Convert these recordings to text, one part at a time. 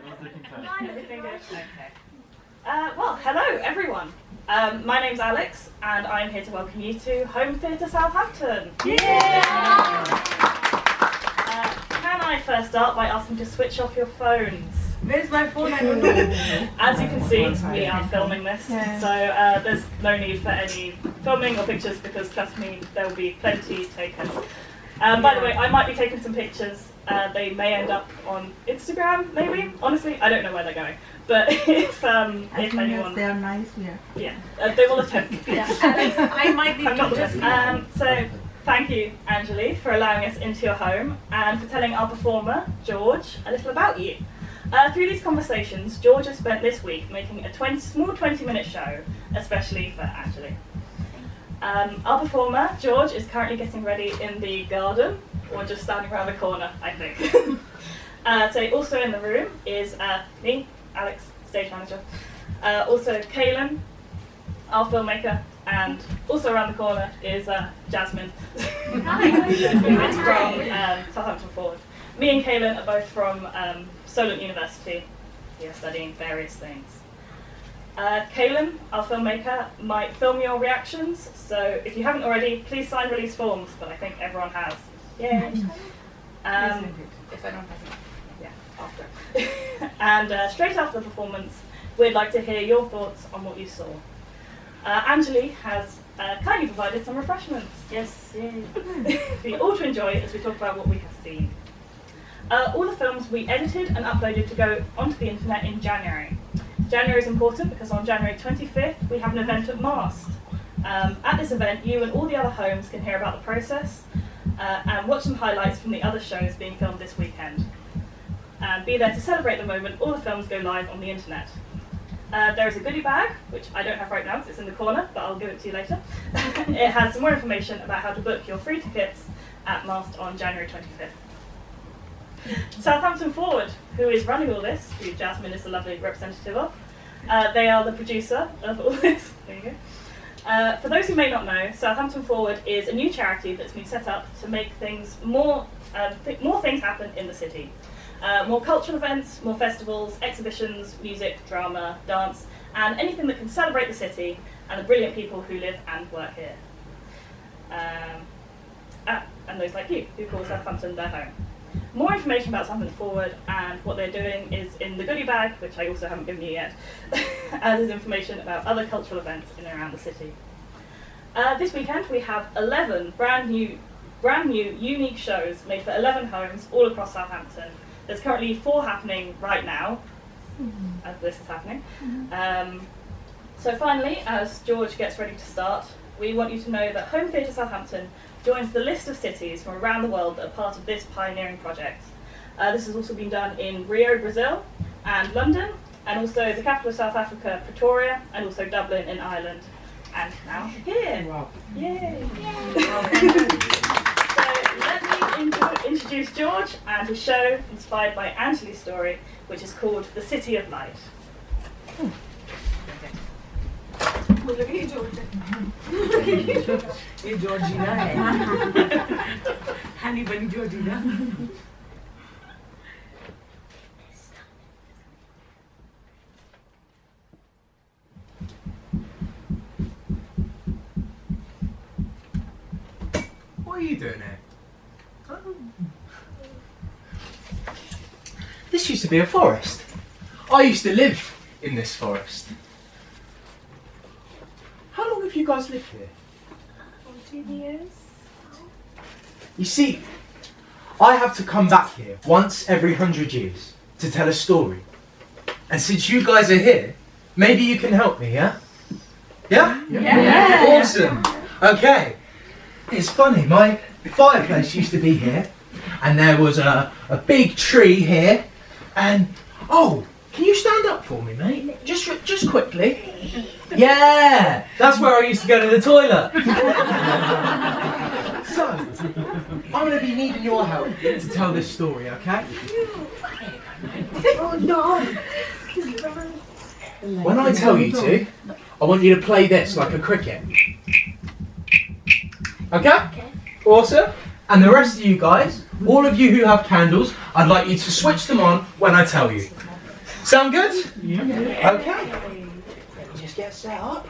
Everything good? Okay. Well, hello everyone. My name's Alex, and I'm here to welcome you to Home Theatre Southampton. Yeah! Can I first start by asking to switch off your phones? Where's my phone? I don't know. As you can see, we are filming this, so there's no need for any filming or pictures because, trust me, there will be plenty taken. By the way, I might be taking some pictures. They may end up on Instagram, maybe. Honestly, I don't know where they're going. But if anyone, they are nice, yeah, they will attempt. Yeah. I might be. I'm not just. So thank you, Anjali, for allowing us into your home and for telling our performer, George, a little about you. Through these conversations, George has spent this week making a small 20-minute show, especially for Anjali. Our performer, George, is currently getting ready in the garden, or just standing around the corner, I think. So also in the room is me, Alex, stage manager. Also Kaelan, our filmmaker, and also around the corner is Jasmine, who is from Southampton Forward. Me and Kaelan are both from Solent University. We are studying various things. Kaelan, our filmmaker, might film your reactions, so if you haven't already, please sign release forms, but I think everyone has. Yay! If anyone hasn't, yeah, after. And straight after the performance, we'd like to hear your thoughts on what you saw. Anjali has kindly provided some refreshments. Yes, yay. For you all to enjoy as we talk about what we have seen. All the films we edited and uploaded to go onto the internet in January. January is important because on January 25th we have an event at Mast. At this event, you and all the other homes can hear about the process and watch some highlights from the other shows being filmed this weekend. And be there to celebrate the moment all the films go live on the internet. There is a goodie bag, which I don't have right now because it's in the corner, but I'll give it to you later. It has some more information about how to book your free tickets at Mast on January 25th. Southampton Forward, who is running all this, who Jasmine is the lovely representative of, they are the producer of all this. There you go. For those who may not know, Southampton Forward is a new charity that's been set up to make things more things happen in the city. More cultural events, more festivals, exhibitions, music, drama, dance, and anything that can celebrate the city and the brilliant people who live and work here. And those like you, who call Southampton their home. More information about Southampton Forward and what they're doing is in the goodie bag, which I also haven't given you yet, as is information about other cultural events in and around the city. This weekend we have 11 brand new, unique shows made for 11 homes all across Southampton. There's currently 4 happening right now, as this is happening. So finally, as George gets ready to start, we want you to know that Home Theatre Southampton joins the list of cities from around the world that are part of this pioneering project. This has also been done in Rio, Brazil, and London, and also the capital of South Africa, Pretoria, and also Dublin in Ireland, and now here. Wow. Yay! So let me introduce George and his show inspired by Anjali's story, which is called The City of Light. ये Georgina है हनी बनी Georgina What are you doing here? This used to be a forest. I used to live in this forest. How long have you guys lived here? 14 years. You see, I have to come back here once every 100 years to tell a story. And since you guys are here, maybe you can help me, yeah? Yeah? Yeah. Awesome. Okay. It's funny, my fireplace used to be here, and there was a big tree here, and oh, can you stand up for me, mate? Just quickly. Yeah, that's where I used to go to the toilet. So, I'm going to be needing your help to tell this story, okay? Oh no. When I tell you to, I want you to play this like a cricket. Okay? Awesome. And the rest of you guys, all of you who have candles, I'd like you to switch them on when I tell you. Sound good? Yeah. Okay. Let me just get set up.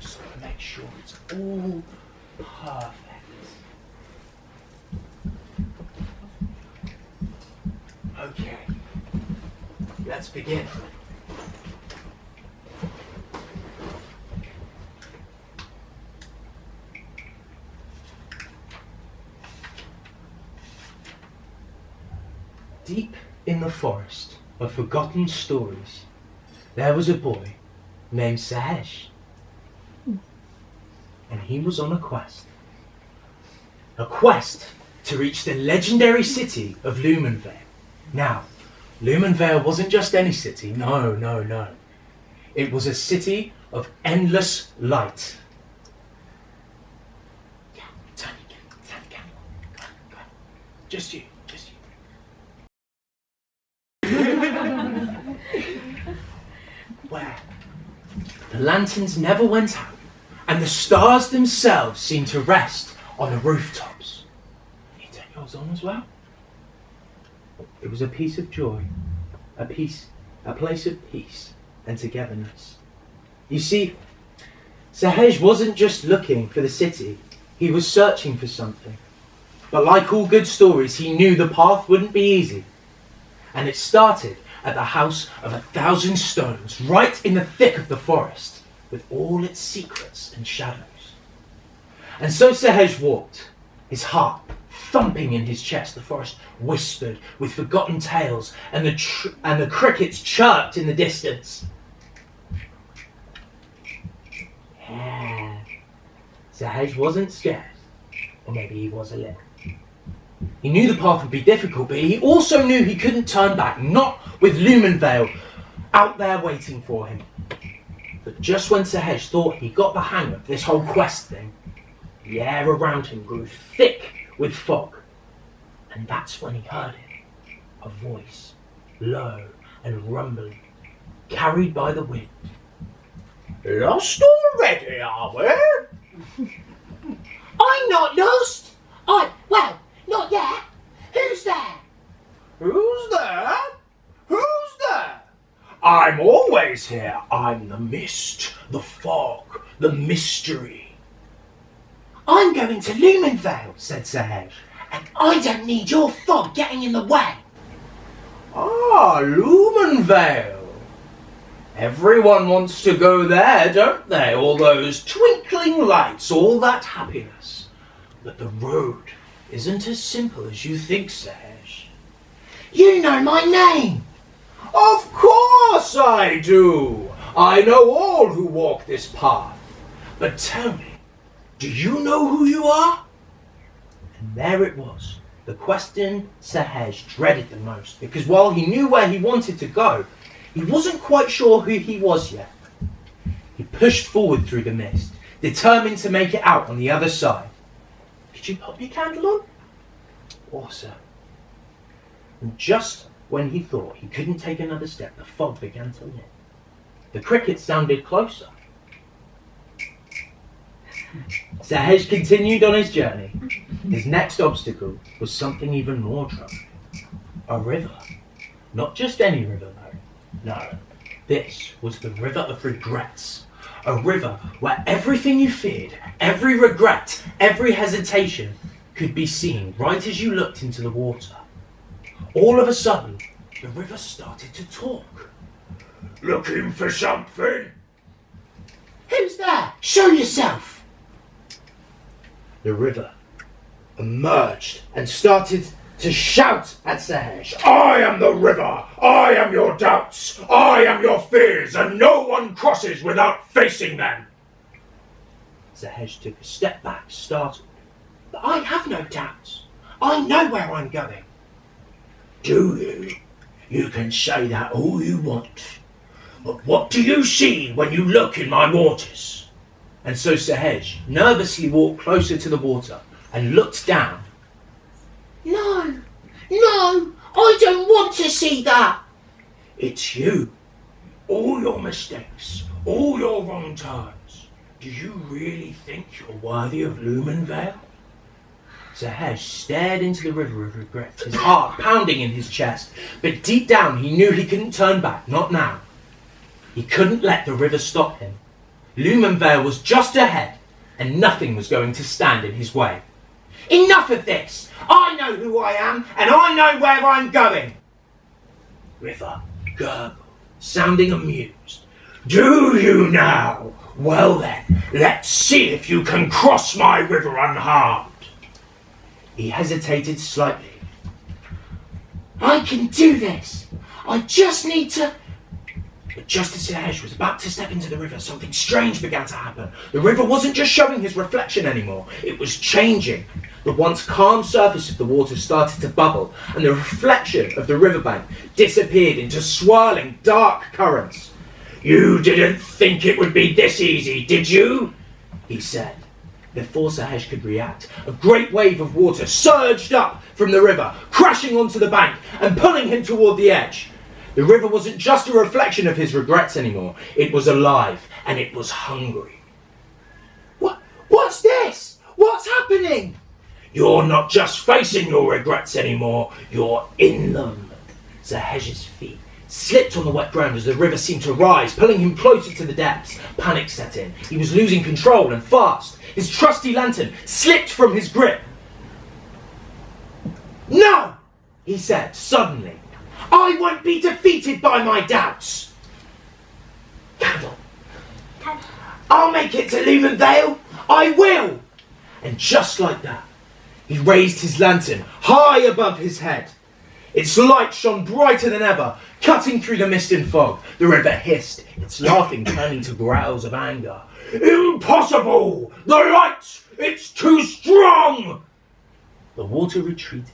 Just want to make sure it's all perfect. Okay. Let's begin. Deep in the forest of forgotten stories, there was a boy named Sahej. And he was on a quest. A quest to reach the legendary city of Lumenvale. Now, Lumenvale wasn't just any city, no. It was a city of endless light. Yeah, turn the camera. Go on. Just you. Where the lanterns never went out and the stars themselves seemed to rest on the rooftops. Can you turn yours on as well? It was a piece of joy, a place of peace and togetherness. You see, Sahej wasn't just looking for the city, he was searching for something. But like all good stories, he knew the path wouldn't be easy. And it started at the house of 1,000 stones, right in the thick of the forest, with all its secrets and shadows. And so Sahej walked, his heart thumping in his chest. The forest whispered with forgotten tales, and the crickets chirped in the distance. Yeah. Sahej wasn't scared, or maybe he was a little. He knew the path would be difficult, but he also knew he couldn't turn back, not with Lumenvale out there waiting for him. But just when Sahej thought he got the hang of this whole quest thing, the air around him grew thick with fog. And that's when he heard it, a voice, low and rumbling, carried by the wind. Lost already, are we? I'm not lost. Well, not yet. Who's there? Who's there? Who's there? I'm always here. I'm the mist, the fog, the mystery. I'm going to Lumenvale, said Sahej, and I don't need your fog getting in the way. Ah, Lumenvale. Everyone wants to go there, don't they? All those twinkling lights, all that happiness. But the road isn't as simple as you think, Sahej. You know my name. Of course I do. I know all who walk this path. But tell me, do you know who you are? And there it was, the question Sahej dreaded the most, because while he knew where he wanted to go, he wasn't quite sure who he was yet. He pushed forward through the mist, determined to make it out on the other side. Did you pop your candle on? Awesome. And just when he thought he couldn't take another step, the fog began to lift. The crickets sounded closer. Sahej continued on his journey. His next obstacle was something even more troubling. A river. Not just any river, though. No, this was the river of regrets. A river where everything you feared, every regret, every hesitation could be seen right as you looked into the water. All of a sudden, the river started to talk. Looking for something? Who's there? Show yourself! The river emerged and started to shout at Sahej. I am the river! I am your doubts! I am your fears! And no one crosses without facing them! Sahej took a step back, startled. But I have no doubts. I know where I'm going. Do you? You can say that all you want. But what do you see when you look in my waters? And so Sahej nervously walked closer to the water and looked down. No, I don't want to see that. It's you. All your mistakes, all your wrong turns. Do you really think you're worthy of Lumenvale? Sahej stared into the river of regret, his heart pounding in his chest, but deep down he knew he couldn't turn back, not now. He couldn't let the river stop him. Lumenvale was just ahead, and nothing was going to stand in his way. Enough of this! I know who I am, and I know where I'm going! River gurgled, sounding amused. Do you now? Well then, let's see if you can cross my river unharmed. He hesitated slightly. I can do this. I just need to... But just as Sahej was about to step into the river, something strange began to happen. The river wasn't just showing his reflection anymore. It was changing. The once calm surface of the water started to bubble, and the reflection of the riverbank disappeared into swirling, dark currents. You didn't think it would be this easy, did you? He said. Before Sahej could react, a great wave of water surged up from the river, crashing onto the bank and pulling him toward the edge. The river wasn't just a reflection of his regrets anymore. It was alive, and it was hungry. What's this? What's happening? You're not just facing your regrets anymore, you're in them. Sahej's feet slipped on the wet ground as the river seemed to rise, pulling him closer to the depths. Panic set in. He was losing control, and fast. His trusty lantern slipped from his grip. No, he said suddenly. I won't be defeated by my doubts. Candle. I'll make it to Lumenvale. I will. And just like that, he raised his lantern high above his head. Its light shone brighter than ever, cutting through the mist and fog. The river hissed, its laughing turning to growls of anger. Impossible! The light! It's too strong! The water retreated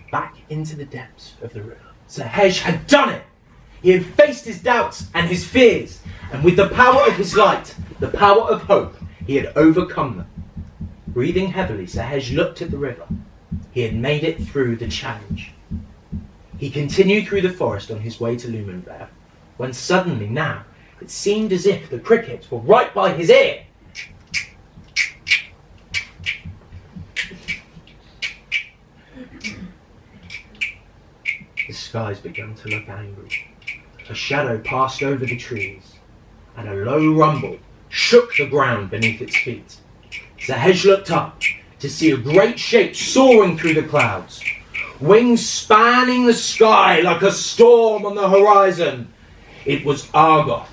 back into the depths of the river. Sahej had done it! He had faced his doubts and his fears, and with the power of his light, the power of hope, he had overcome them. Breathing heavily, Sahej looked at the river. He had made it through the challenge. He continued through the forest on his way to Lumenvale, when suddenly now it seemed as if the crickets were right by his ear. The skies began to look angry. A shadow passed over the trees, and a low rumble shook the ground beneath its feet. Sahej looked up to see a great shape soaring through the clouds, wings spanning the sky like a storm on the horizon. It was Argoth,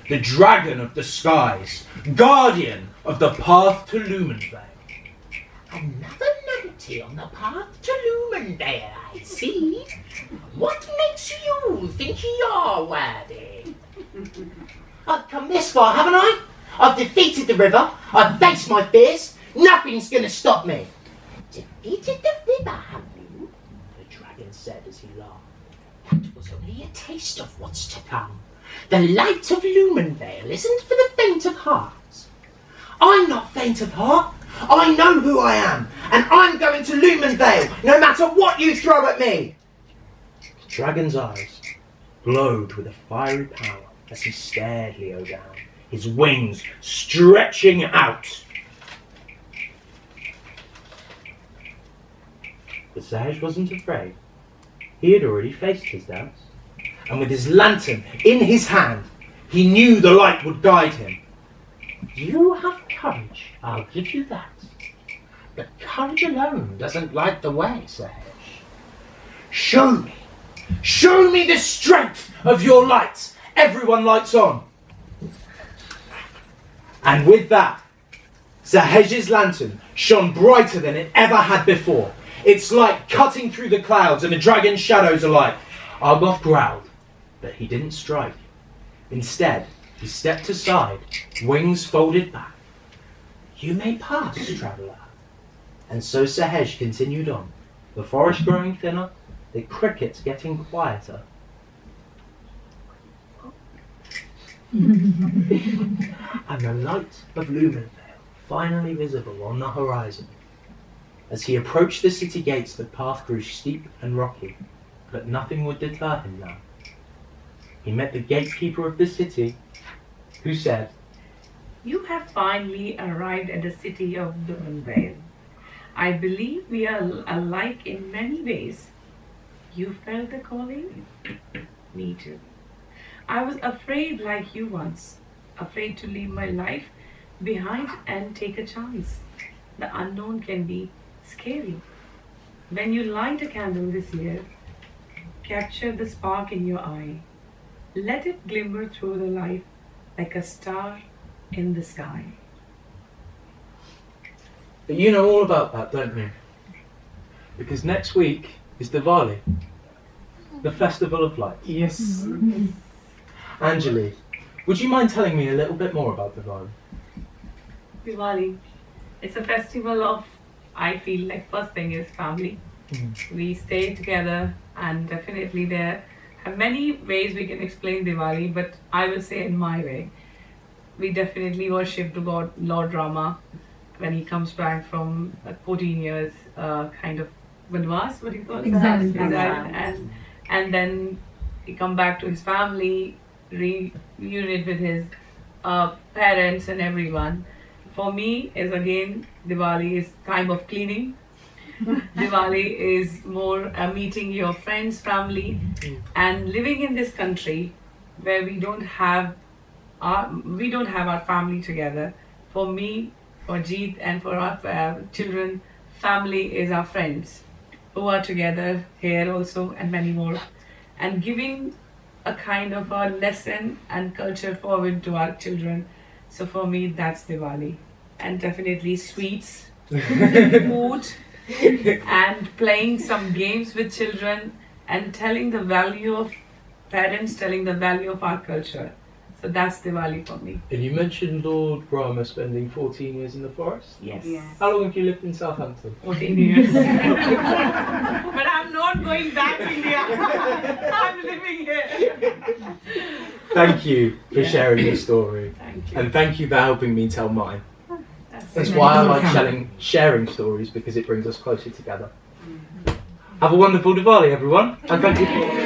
the dragon of the skies, guardian of the path to Lumenvale. Another numpty on the path to Lumenvale, I see. What makes you think you're worthy? I've come this far, haven't I? I've defeated the river. I've faced my fears. Nothing's going to stop me. Defeated the river, have you? The dragon said as he laughed. That was only a taste of what's to come. The light of Lumenvale isn't for the faint of heart. I'm not faint of heart. I know who I am, and I'm going to Lumenvale, no matter what you throw at me. The dragon's eyes glowed with a fiery power as he stared Leo down, his wings stretching out. But Sahej wasn't afraid. He had already faced his doubts, and with his lantern in his hand, he knew the light would guide him. You have courage, I'll give you that. But courage alone doesn't light the way, Sahej. Show me the strength of your light. Everyone lights on. And with that, Sahej's lantern shone brighter than it ever had before, its light cutting through the clouds and the dragon's shadows alike. Argoth growled, but he didn't strike. Instead, he stepped aside, wings folded back. You may pass, traveller. And so Sahej continued on, the forest growing thinner, the crickets getting quieter. And the light of Lumenvale finally visible on the horizon. As he approached the city gates, the path grew steep and rocky, but nothing would deter him now. He met the gatekeeper of the city, who said, You have finally arrived at the city of Diwali. I believe we are alike in many ways. You felt the calling? Me too. I was afraid like you once, afraid to leave my life behind and take a chance. The unknown can be scary. When you light a candle this year, capture the spark in your eye. Let it glimmer through the light like a star in the sky. But you know all about that, don't you? Because next week is Diwali, the Festival of Lights. Yes. Anjali, would you mind telling me a little bit more about Diwali? Diwali. It's a festival of, I feel like first thing is family. We stay together, and definitely there are many ways we can explain Diwali, but I will say in my way. We definitely worship the God Lord Rama when he comes back from 14 years kind of vanvas, what do you call it? Exactly. And then he come back to his family, reunite with his parents and everyone. For me, is again Diwali is time of cleaning. Diwali is more meeting your friends, family, and living in this country where we don't have our family together. For me, for Jeet, and for our children, family is our friends who are together here also, and many more, and giving a kind of a lesson and culture forward to our children. So for me, that's Diwali, and definitely sweets, food, and playing some games with children, and telling the value of parents, telling the value of our culture. So that's Diwali for me. And you mentioned Lord Rama spending 14 years in the forest. Yes. How long have you lived in Southampton? 14 years. But I'm not going back to India. I'm living here. Thank you for sharing your story. Thank you. And thank you for helping me tell mine. That's okay. why I like sharing stories, because it brings us closer together. Have a wonderful Diwali, everyone. And thank you for